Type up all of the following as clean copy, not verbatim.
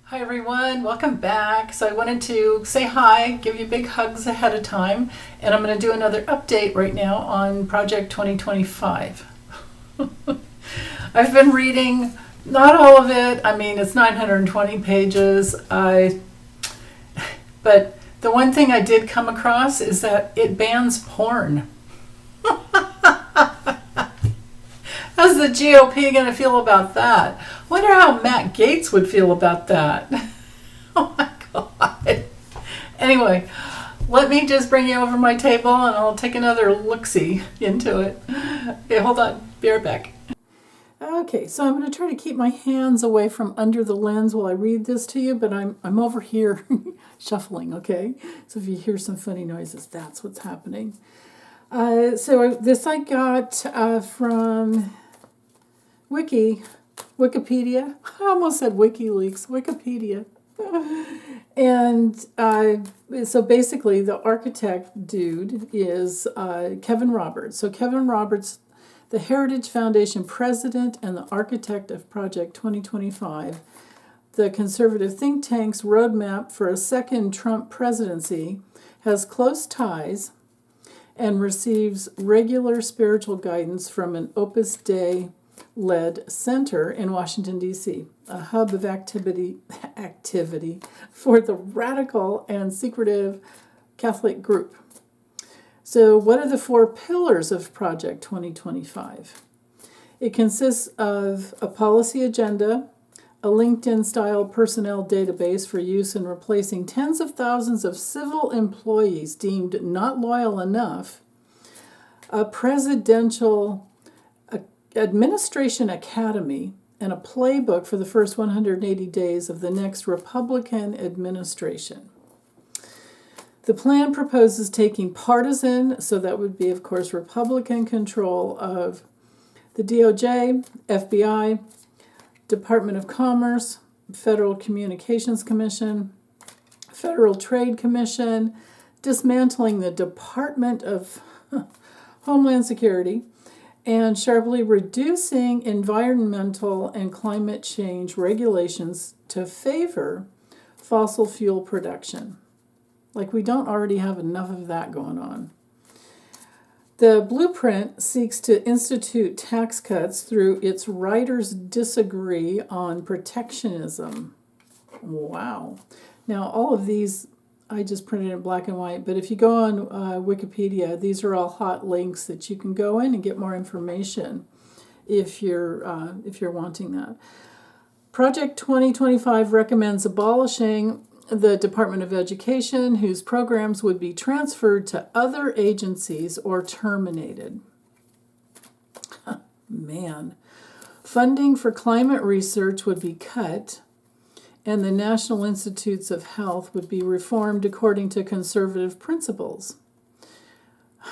Hi everyone, welcome back. So I wanted to say hi, give you big hugs ahead of time, and I'm going to do another update right now on Project 2025. I've been reading, not all of it, I mean it's 920 pages, but the one thing I did come across is that it bans porn. How's the GOP going to feel about that? Wonder how Matt Gaetz would feel about that. Oh my God. Anyway, let me just bring you over my table and I'll take another look-see into it. Okay, hold on. Be right back. Okay, so I'm going to try to keep my hands away from under the lens while I read this to you, but I'm over here shuffling, okay? So if you hear some funny noises, that's what's happening. So this I got from Wikipedia. I almost said WikiLeaks, Wikipedia. And so basically the architect dude is Kevin Roberts. So Kevin Roberts, the Heritage Foundation president and the architect of Project 2025, the conservative think tank's roadmap for a second Trump presidency, has close ties and receives regular spiritual guidance from an Opus Dei-led center in Washington, D.C., a hub of activity for the radical and secretive Catholic group. So what are the four pillars of Project 2025? It consists of a policy agenda, a LinkedIn-style personnel database for use in replacing tens of thousands of civil employees deemed not loyal enough, a presidential administration academy, and a playbook for the first 180 days of the next Republican administration. The plan proposes taking partisan, so that would be, of course, Republican control of the DOJ, FBI, Department of Commerce, Federal Communications Commission, Federal Trade Commission, dismantling the Department of Homeland Security, and sharply reducing environmental and climate change regulations to favor fossil fuel production. Like we don't already have enough of that going on. The blueprint seeks to institute tax cuts through its writers disagree on protectionism. Wow. Now, all of these I just printed in black and white, but if you go on Wikipedia, these are all hot links that you can go in and get more information if you're wanting that. Project 2025 recommends abolishing the Department of Education, whose programs would be transferred to other agencies or terminated. Man. Funding for climate research would be cut, and the National Institutes of Health would be reformed according to conservative principles.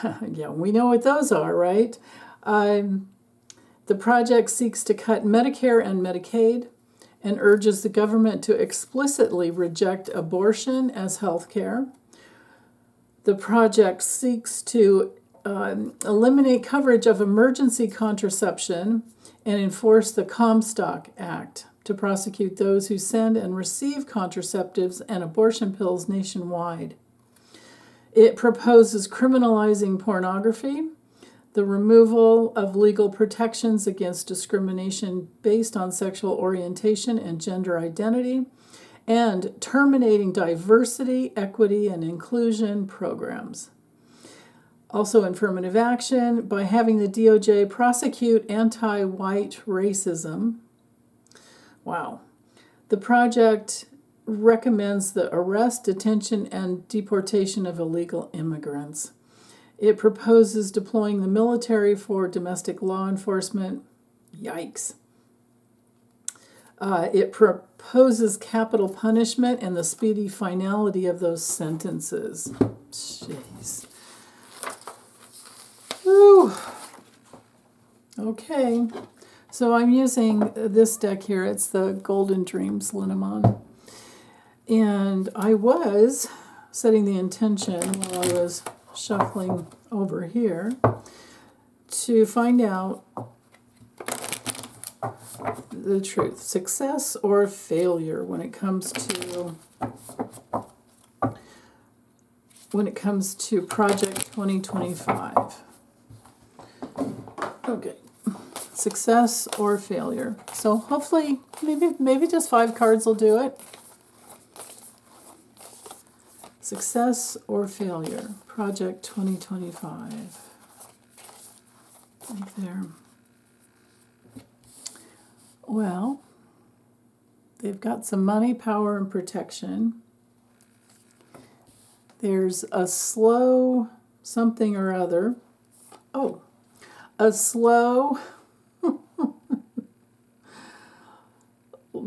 Yeah, we know what those are, right? The project seeks to cut Medicare and Medicaid and urges the government to explicitly reject abortion as health care. The project seeks to eliminate coverage of emergency contraception and enforce the Comstock Act to prosecute those who send and receive contraceptives and abortion pills nationwide. It proposes criminalizing pornography, the removal of legal protections against discrimination based on sexual orientation and gender identity, and terminating diversity, equity, and inclusion programs. Also, affirmative action by having the DOJ prosecute anti-white racism. Wow. The project recommends the arrest, detention, and deportation of illegal immigrants. It proposes deploying the military for domestic law enforcement. Yikes. It proposes capital punishment and the speedy finality of those sentences. Jeez. Whew. Okay. So I'm using this deck here. It's the Golden Dreams Lenormand. And I was setting the intention while I was shuffling over here to find out the truth. Success or failure when it comes to Project 2025. Okay. Success or failure. So hopefully, maybe just 5 cards will do it. Success or failure. Project 2025. Right there. Well, they've got some money, power, and protection. There's a slow something or other. Oh, a slow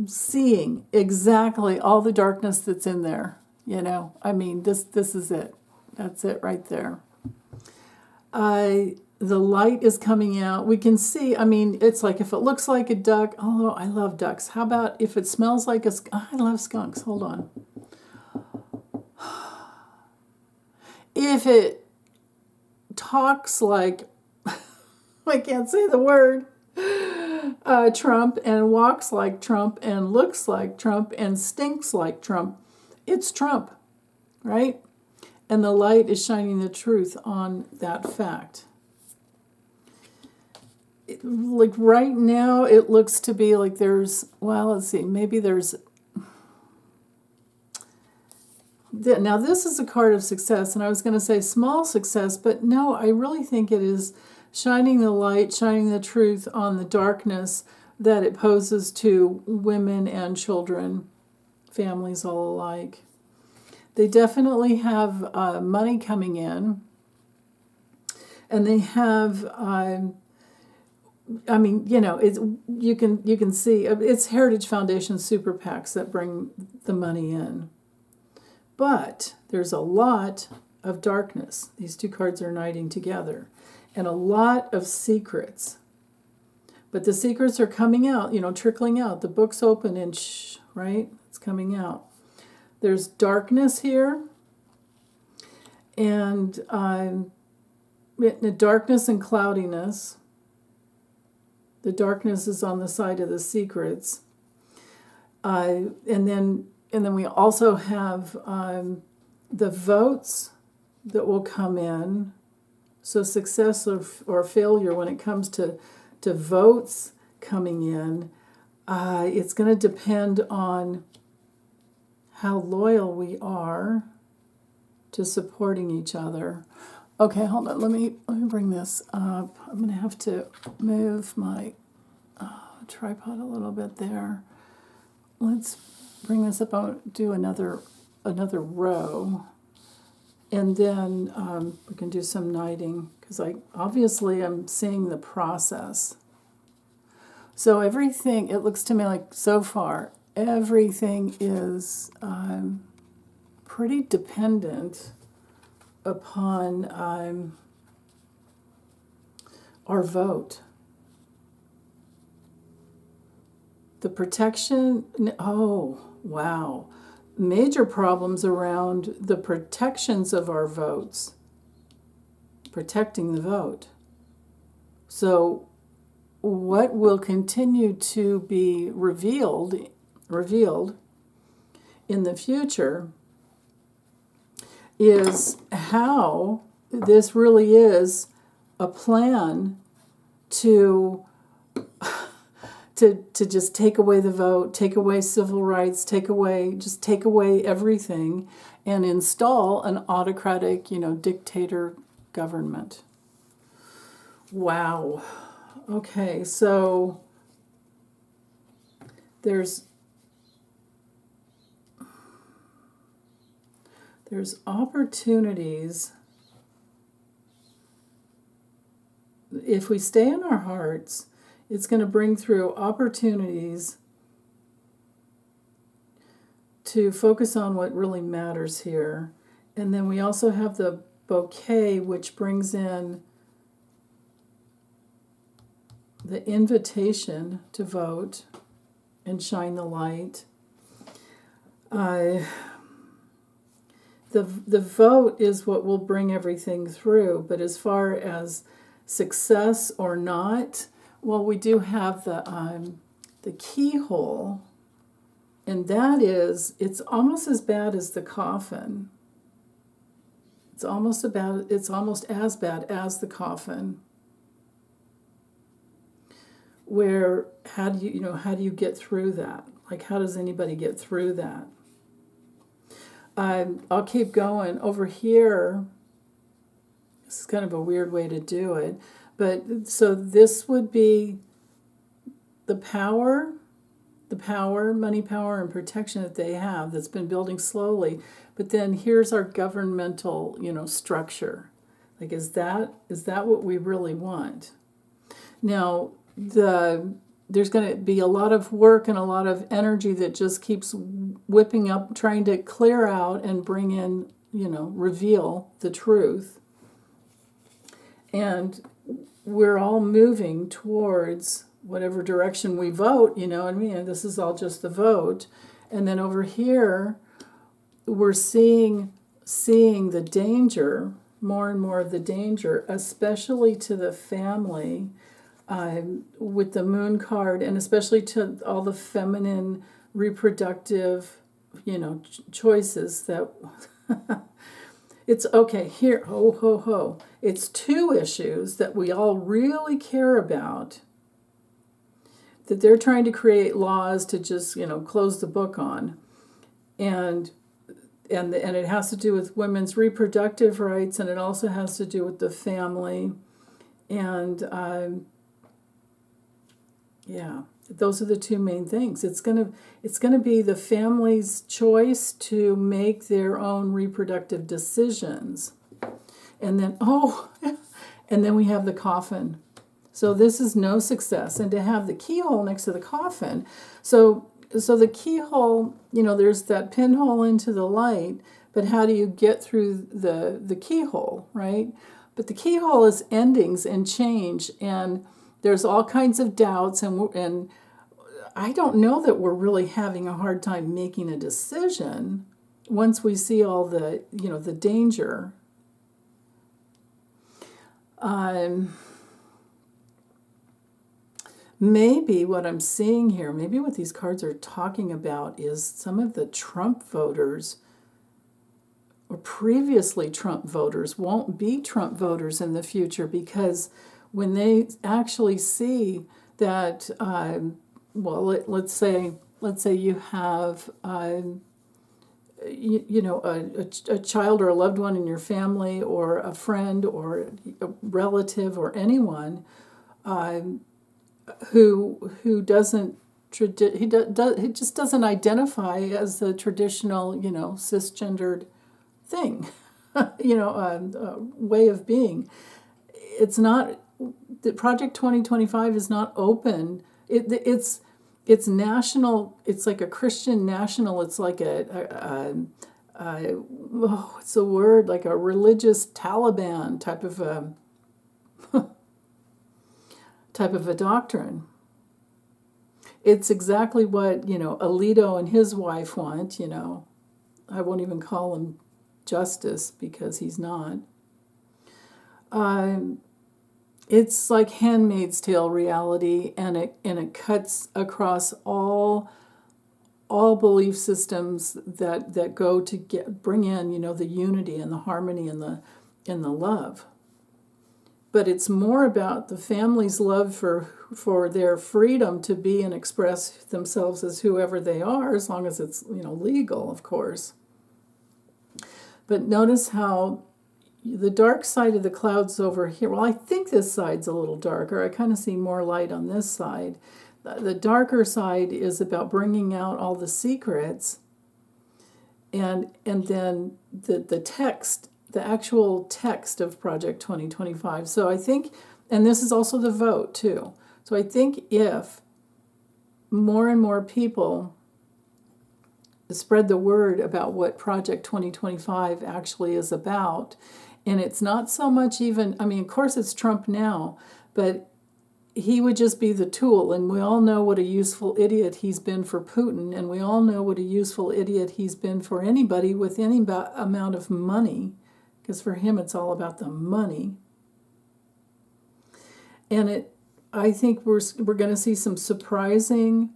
seeing exactly all the darkness that's in there. You know, I mean, this is it. That's it right there. The light is coming out. We can see, I mean, it's like if it looks like a duck, although I love ducks. How about if it smells like I love skunks. Hold on. If it talks like, I can't say the word, Trump, and walks like Trump, and looks like Trump, and stinks like Trump, it's Trump, right? And the light is shining the truth on that fact. Like right now, it looks to be like there's, well, let's see, maybe there's, now this is a card of success, and I was going to say small success, but no, I really think it is shining the light, shining the truth on the darkness that it poses to women and children, families all alike. They definitely have money coming in, and they have, I mean, you know, you can see it's Heritage Foundation super PACs that bring the money in. But there's a lot of darkness. These 2 cards are knighting together. And a lot of secrets. But the secrets are coming out, you know, trickling out. The book's open and shh, right? It's coming out. There's darkness here. And darkness and cloudiness. The darkness is on the side of the secrets. And then we also have the votes that will come in. So success or failure when it comes to votes coming in, it's going to depend on how loyal we are to supporting each other. Okay, hold on. Let me bring this up. I'm going to have to move my tripod a little bit there. Let's bring this up. I'll do another row, and then we can do some knighting because I'm seeing the process. So everything, it looks to me like so far everything is pretty dependent upon our vote. The protection, oh, wow. Major problems around the protections of our votes, protecting the vote. So what will continue to be revealed in the future is how this really is a plan to just take away the vote, take away civil rights, take away everything, and install an autocratic, dictator government. Wow. Okay, so there's opportunities. If we stay in our hearts, it's going to bring through opportunities to focus on what really matters here. And then we also have the bouquet, which brings in the invitation to vote and shine the light. The vote is what will bring everything through, but as far as success or not, Well, we do have the keyhole, and that is, it's almost as bad as the coffin. It's almost as bad as the coffin. Where, how do you get through that? Like, how does anybody get through that? I'll keep going. Over here, this is kind of a weird way to do it, but so this would be the power, money power, and protection that they have that's been building slowly. But then here's our governmental, structure. Like, is that what we really want? Now, there's going to be a lot of work and a lot of energy that just keeps whipping up, trying to clear out and bring in, reveal the truth. And we're all moving towards whatever direction we vote, you know what I mean? This is all just the vote. And then over here, we're seeing the danger, more and more of the danger, especially to the family, with the moon card, and especially to all the feminine reproductive, choices that it's okay here. Ho, ho, ho. It's two issues that we all really care about, that they're trying to create laws to just, close the book on. And it has to do with women's reproductive rights, and it also has to do with the family. And those are the two main things. It's gonna be the family's choice to make their own reproductive decisions. And then and then we have the coffin. So this is no success. And to have the keyhole next to the coffin, so the keyhole, there's that pinhole into the light, but how do you get through the keyhole, right? But the keyhole is endings and change, and there's all kinds of doubts, and I don't know that we're really having a hard time making a decision once we see all the, the danger. Maybe what I'm seeing here, maybe what these cards are talking about is some of the Trump voters or previously Trump voters won't be Trump voters in the future, because when they actually see that, let's say you have, a child or a loved one in your family, or a friend or a relative or anyone, who doesn't he just doesn't identify as the traditional, cisgendered thing, way of being. It's not. The Project 2025 is not open. It's national. It's like a Christian national. It's like what's the word? Like a religious Taliban type of a doctrine. It's exactly what, Alito and his wife want, I won't even call him Justice, because he's not. It's like Handmaid's Tale reality, and it cuts across all belief systems that go to bring in, the unity and the harmony and the love. But it's more about the family's love for their freedom to be and express themselves as whoever they are, as long as it's, legal, of course. But notice how the dark side of the cloud's over here. Well, I think this side's a little darker. I kind of see more light on this side. The darker side is about bringing out all the secrets, and then the text, the actual text of Project 2025. So I think, and this is also the vote too. So I think if more and more people spread the word about what Project 2025 actually is about, and it's not so much even, of course it's Trump now, but he would just be the tool, and we all know what a useful idiot he's been for Putin, and we all know what a useful idiot he's been for anybody with any amount of money, because for him it's all about the money. And I think we're going to see some surprising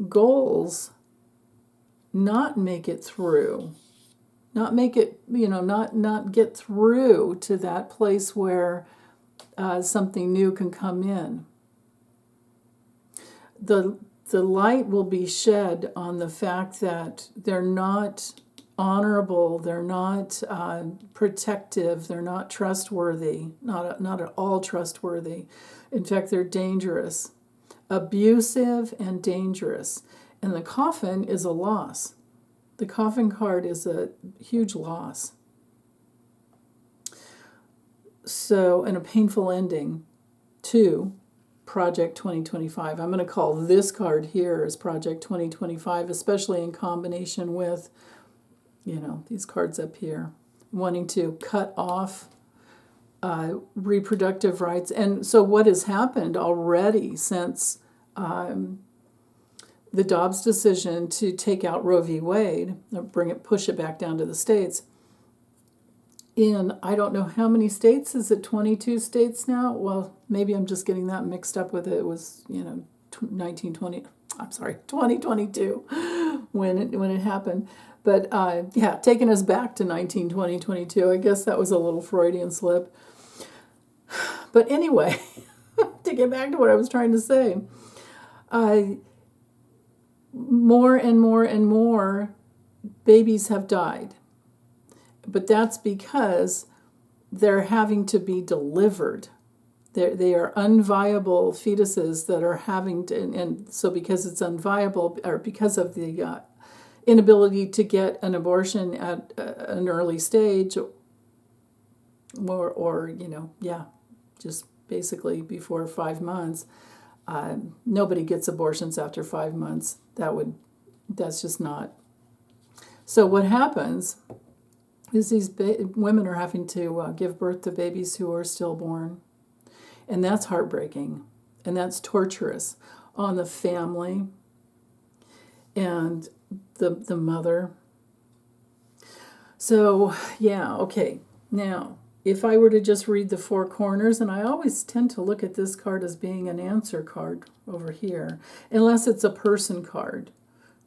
goals not make it through, not make it, not get through to that place where something new can come in. The light will be shed on the fact that they're not honorable, they're not protective, they're not trustworthy, not at all trustworthy. In fact, they're dangerous, abusive and dangerous. And the coffin is a loss. The coffin card is a huge loss. So, and a painful ending to Project 2025. I'm going to call this card here as Project 2025, especially in combination with, these cards up here, wanting to cut off reproductive rights. And so what has happened already since the Dobbs decision to take out Roe v. Wade, push it back down to the states, in I don't know how many states, is it 22 states now? Well, maybe I'm just getting that mixed up with it. It was, 2022 when it happened. But taking us back to 2022, I guess that was a little Freudian slip. But anyway, to get back to what I was trying to say, more and more and more babies have died. But that's because they're having to be delivered. They are unviable fetuses that are having to, and so because it's unviable, or because of the inability to get an abortion at an early stage, or just basically before 5 months, nobody gets abortions after 5 months. That's just not. So what happens is these women are having to give birth to babies who are stillborn. And that's heartbreaking. And that's torturous on the family and the mother. So, okay. Now, if I were to just read the four corners, and I always tend to look at this card as being an answer card over here, unless it's a person card.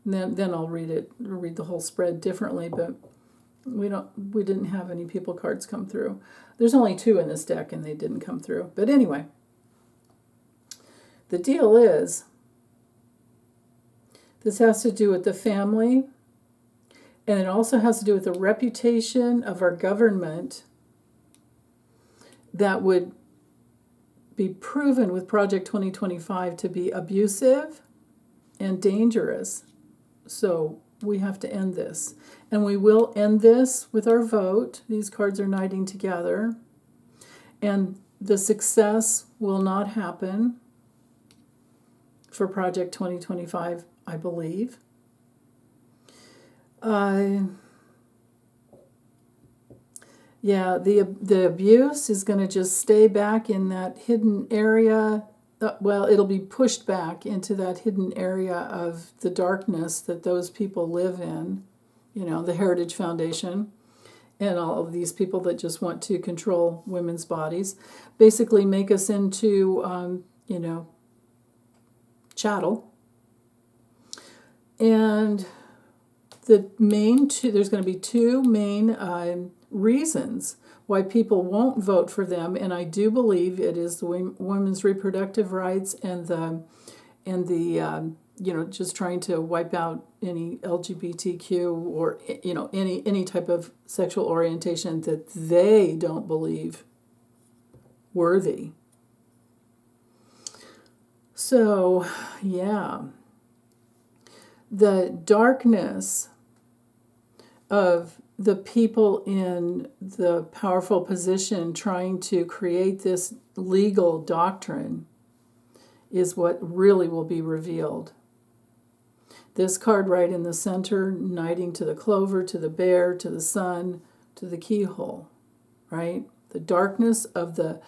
Then I'll read the whole spread differently, but we didn't have any people cards come through. There's only 2 in this deck and they didn't come through. But anyway, the deal is this has to do with the family, and it also has to do with the reputation of our government that would be proven with Project 2025 to be abusive and dangerous. So we have to end this. And we will end this with our vote. These cards are knighting together. And the success will not happen for Project 2025, I believe. The abuse is going to just stay back in that hidden area. It'll be pushed back into that hidden area of the darkness that those people live in, the Heritage Foundation, and all of these people that just want to control women's bodies, basically make us into, chattel. And there's going to be 2 main reasons why people won't vote for them, and I do believe it is the women's reproductive rights and the just trying to wipe out any LGBTQ or any type of sexual orientation that they don't believe worthy. So, the darkness of the people in the powerful position trying to create this legal doctrine is what really will be revealed. This card right in the center, knighting to the clover, to the bear, to the sun, to the keyhole, right? The darkness of the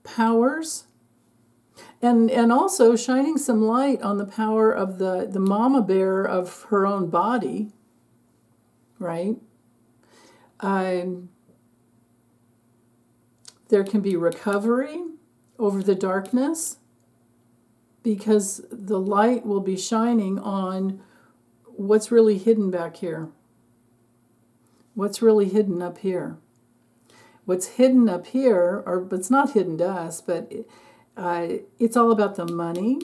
powers, and also shining some light on the power of the mama bear of her own body, right? There can be recovery over the darkness because the light will be shining on what's really hidden back here. What's really hidden up here. What's hidden up here, or it's not hidden to us, but it's all about the money.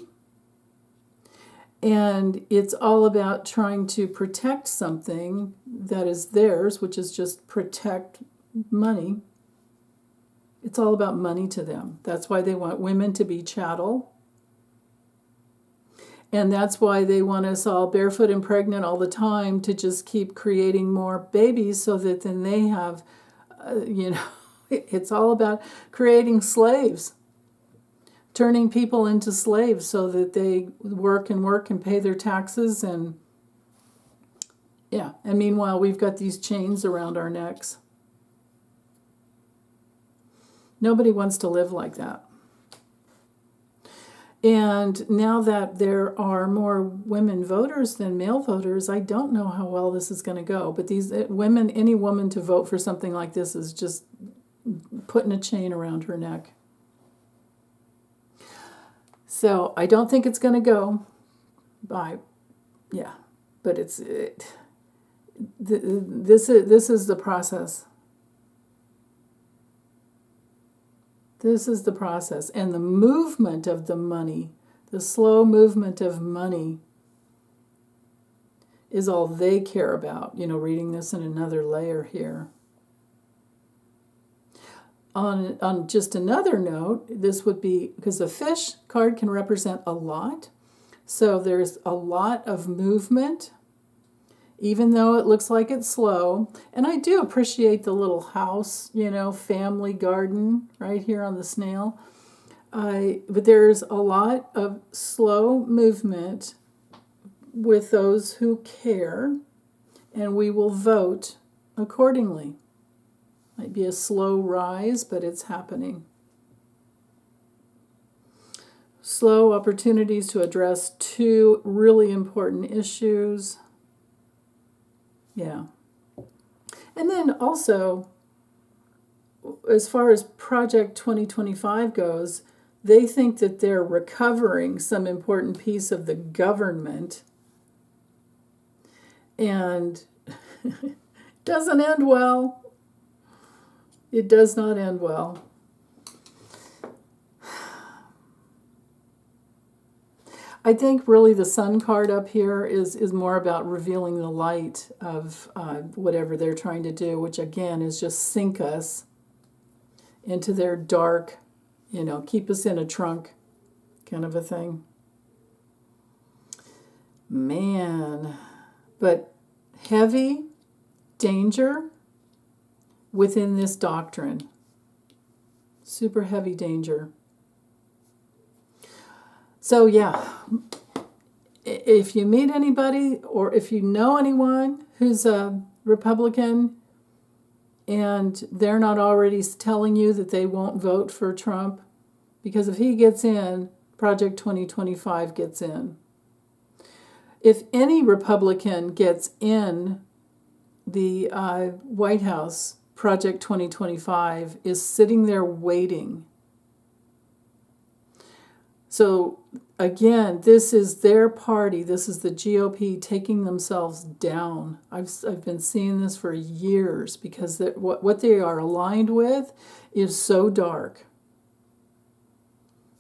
And it's all about trying to protect something that is theirs, which is just protect money. It's all about money to them. That's why they want women to be chattel. And that's why they want us all barefoot and pregnant all the time to just keep creating more babies so that then they have, it's all about creating slaves. Turning people into slaves so that they work and pay their taxes and meanwhile we've got these chains around our necks. Nobody wants to live like that. And now that there are more women voters than male voters, I don't know how well this is going to go. But these women, any woman to vote for something like this is just putting a chain around her neck. So I don't think it's going to go by, but this is the process. This is the process. And the movement of the money, the slow movement of money is all they care about. Reading this in another layer here. On just another note, this would be, because the fish card can represent a lot. So there's a lot of movement, even though it looks like it's slow. And I do appreciate the little house, family garden right here on the snail. But there's a lot of slow movement with those who care, and we will vote accordingly. Might be a slow rise, but it's happening. Slow opportunities to address two really important issues. Yeah. And then also, as far as Project 2025 goes, they think that they're recovering some important piece of the government. And it doesn't end well. It does not end well. I think really the sun card up here is more about revealing the light of whatever they're trying to do, which again is just sink us into their dark, keep us in a trunk kind of a thing. Man, but heavy danger within this doctrine. Super heavy danger. So if you meet anybody or if you know anyone who's a Republican and they're not already telling you that they won't vote for Trump, because if he gets in, Project 2025 gets in. If any Republican gets in the White House, Project 2025 is sitting there waiting. So again, this is their party. This is the GOP taking themselves down. I've been seeing this for years because what they are aligned with is so dark.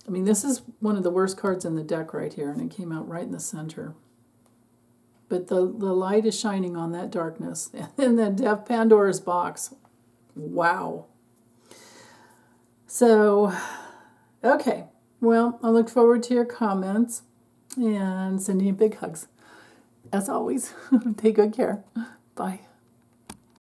I mean, this is one of the worst cards in the deck right here, and it came out right in the center. But the light is shining on that darkness. And then Pandora's box. Wow. So, okay. Well, I look forward to your comments and sending you big hugs. As always, take good care. Bye.